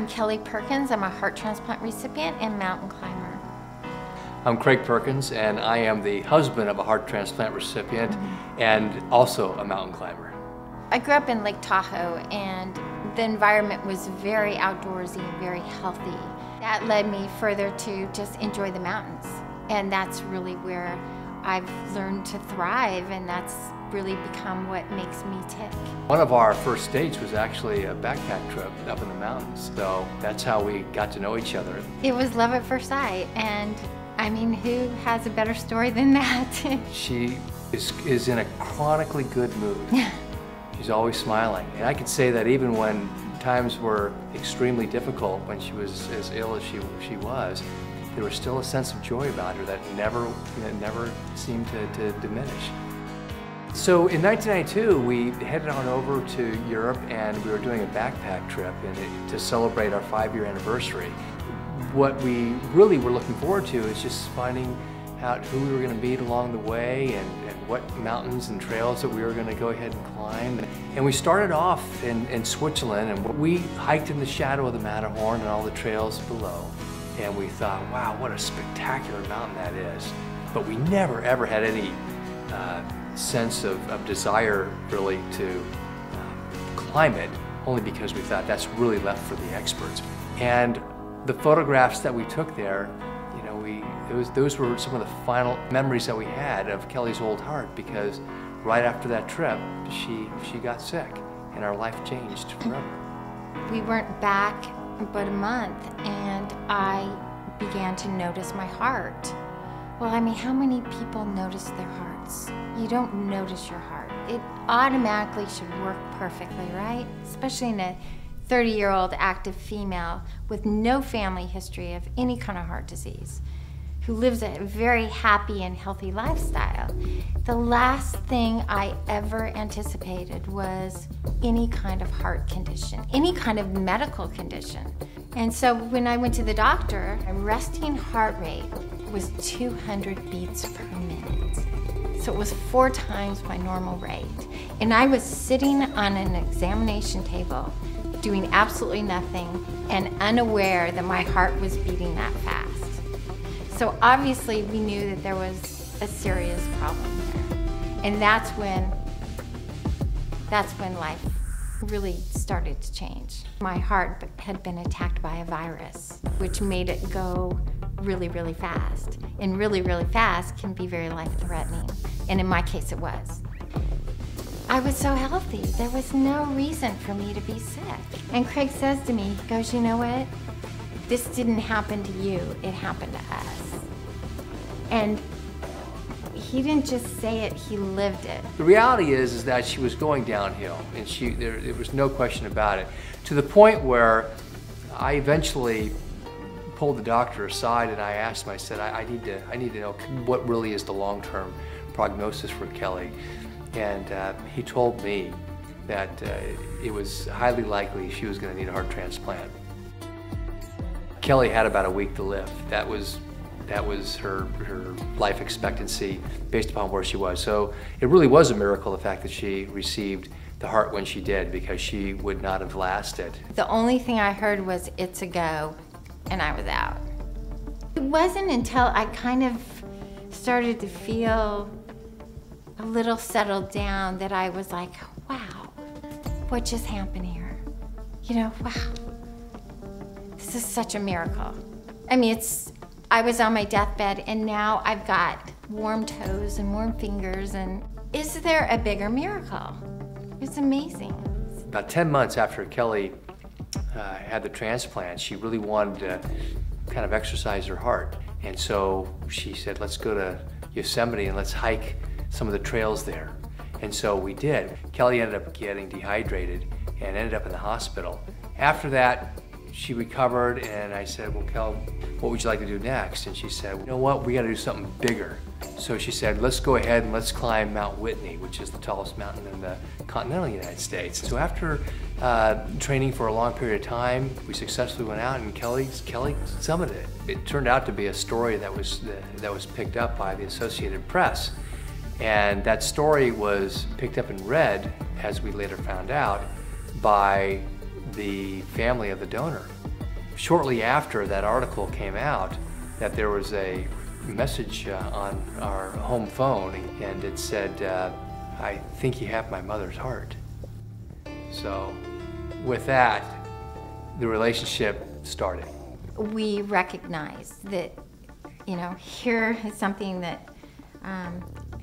I'm Kelly Perkins. I'm a heart transplant recipient and mountain climber. I'm Craig Perkins, and I am the husband of a heart transplant recipient and also a mountain climber. I grew up in Lake Tahoe, and the environment was very outdoorsy and very healthy. That led me further to just enjoy the mountains, and that's really where I've learned to thrive, and that's really become what makes me tick. One of our first dates was actually a backpack trip up in the mountains, so that's how we got to know each other. It was love at first sight, and I mean, who has a better story than that? She is in a chronically good mood. She's always smiling, and I could say that even when times were extremely difficult, when she was as ill as she was, there was still a sense of joy about her that never seemed to diminish. So in 1992, we headed on over to Europe, and we were doing a backpack trip to celebrate our 5-year anniversary. What we really were looking forward to is just finding out who we were going to meet along the way and what mountains and trails that we were going to go ahead and climb. And we started off in Switzerland, and we hiked in the shadow of the Matterhorn and all the trails below. And we thought, wow, what a spectacular mountain that is. But we never ever had any sense of desire really to climb it, only because we thought that's really left for the experts. And the photographs that we took there, you know, those were some of the final memories that we had of Kelly's old heart, because right after that trip, she got sick and our life changed forever. We weren't back but a month, and I began to notice my heart. Well, I mean, how many people notice their hearts? You don't notice your heart. It automatically should work perfectly, right? Especially in a 30-year-old active female with no family history of any kind of heart disease, who lives a very happy and healthy lifestyle. The last thing I ever anticipated was any kind of heart condition, any kind of medical condition. And so when I went to the doctor, my resting heart rate was 200 beats per minute. So it was 4 times my normal rate. And I was sitting on an examination table doing absolutely nothing and unaware that my heart was beating that fast. So obviously we knew that there was a serious problem here. And that's when life really started to change. My heart had been attacked by a virus, which made it go really, really fast. And really, really fast can be very life-threatening. And in my case, it was. I was so healthy. There was no reason for me to be sick. And Craig says to me, he goes, you know what? This didn't happen to you, it happened to us. And he didn't just say it, he lived it. The reality is that she was going downhill, and there was no question about it, to the point where I eventually pulled the doctor aside and I asked him, I said, I need to know what really is the long-term prognosis for Kelly. And he told me that it was highly likely she was going to need a heart transplant. Kelly had about a week to live. That was her life expectancy based upon where she was. So it really was a miracle, the fact that she received the heart when she did, because she would not have lasted. The only thing I heard was, it's a go, and I was out. It wasn't until I kind of started to feel a little settled down that I was like, wow, what just happened here? You know, wow, this is such a miracle. I mean, I was on my deathbed, and now I've got warm toes and warm fingers, and is there a bigger miracle? It's amazing. About 10 months after Kelly had the transplant, she really wanted to kind of exercise her heart. And so she said, let's go to Yosemite and let's hike some of the trails there. And so we did. Kelly ended up getting dehydrated and ended up in the hospital. After that, she recovered, and I said, well, Kel, what would you like to do next? And she said, you know what, we gotta do something bigger. So she said, let's go ahead and let's climb Mount Whitney, which is the tallest mountain in the continental United States. So after training for a long period of time, we successfully went out, and Kelly summited it. It turned out to be a story that was picked up by the Associated Press. And that story was picked up and read, as we later found out, by the family of the donor. shortly after that article came out, that there was a message on our home phone, and it said, I think you have my mother's heart. So with that, the relationship started. We recognized that, you know, here is something that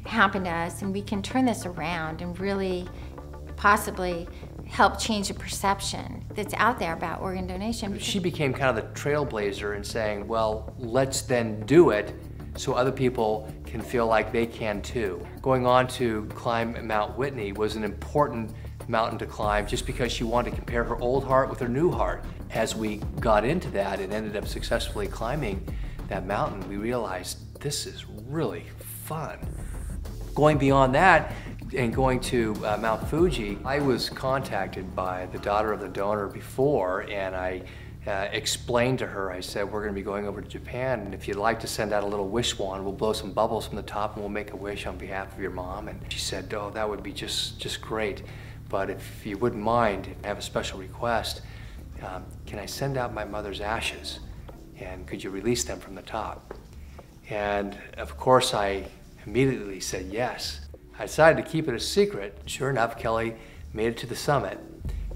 happened to us, and we can turn this around and really possibly help change the perception that's out there about organ donation. She became kind of the trailblazer in saying, well, let's then do it so other people can feel like they can too. Going on to climb Mount Whitney was an important mountain to climb just because she wanted to compare her old heart with her new heart. As we got into that and ended up successfully climbing that mountain, we realized this is really fun. Going beyond that and going to Mount Fuji, I was contacted by the daughter of the donor before, and I explained to her, I said, we're going to be going over to Japan, and if you'd like to send out a little wish wand, we'll blow some bubbles from the top and we'll make a wish on behalf of your mom. And she said, oh, that would be just great. But if you wouldn't mind, I have a special request. Can I send out my mother's ashes? And could you release them from the top? And of course, I immediately said yes. I decided to keep it a secret. Sure enough, Kelly made it to the summit.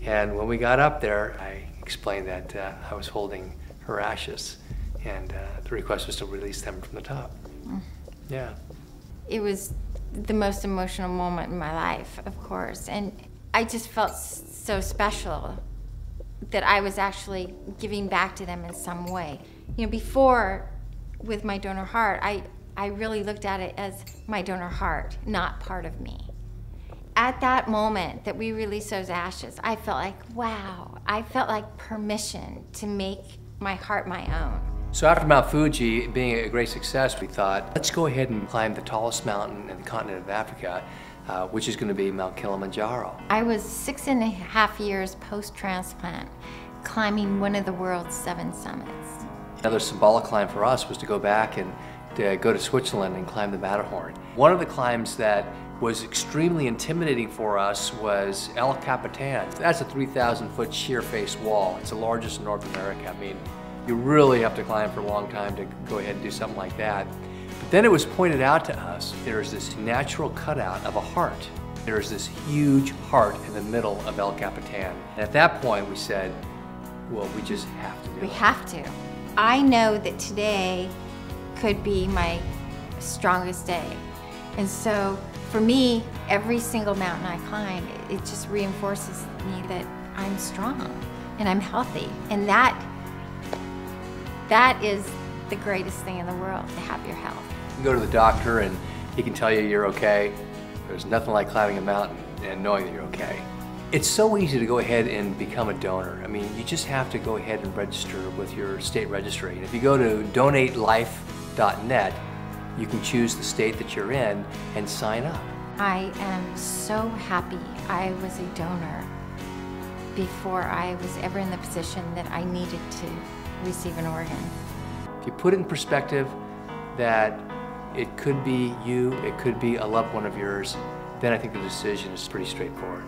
And when we got up there, I explained that I was holding her ashes, and the request was to release them from the top. Yeah. It was the most emotional moment in my life, of course, and I just felt so special that I was actually giving back to them in some way. You know, before, with my donor heart, I really looked at it as my donor heart, not part of me. At that moment that we released those ashes, I felt like, wow, I felt like permission to make my heart my own. So after Mount Fuji being a great success, we thought, let's go ahead and climb the tallest mountain in the continent of Africa, which is going to be Mount Kilimanjaro. I was 6.5 years post-transplant, climbing one of the world's 7 summits. Another symbolic climb for us was to go back and to go to Switzerland and climb the Matterhorn. One of the climbs that was extremely intimidating for us was El Capitan. That's a 3,000-foot sheer-face wall. It's the largest in North America. I mean, you really have to climb for a long time to go ahead and do something like that. But then it was pointed out to us, there's this natural cutout of a heart. There's this huge heart in the middle of El Capitan. And at that point we said, well, we just have to do it. We have to. I know that today could be my strongest day. And so for me, every single mountain I climb, it just reinforces me that I'm strong and I'm healthy. And that is the greatest thing in the world, to have your health. You go to the doctor and he can tell you you're okay. There's nothing like climbing a mountain and knowing that you're okay. It's so easy to go ahead and become a donor. I mean, you just have to go ahead and register with your state registry. And if you go to donatelife.net, you can choose the state that you're in and sign up. I am so happy I was a donor before I was ever in the position that I needed to receive an organ. If you put it in perspective that it could be you, it could be a loved one of yours, then I think the decision is pretty straightforward.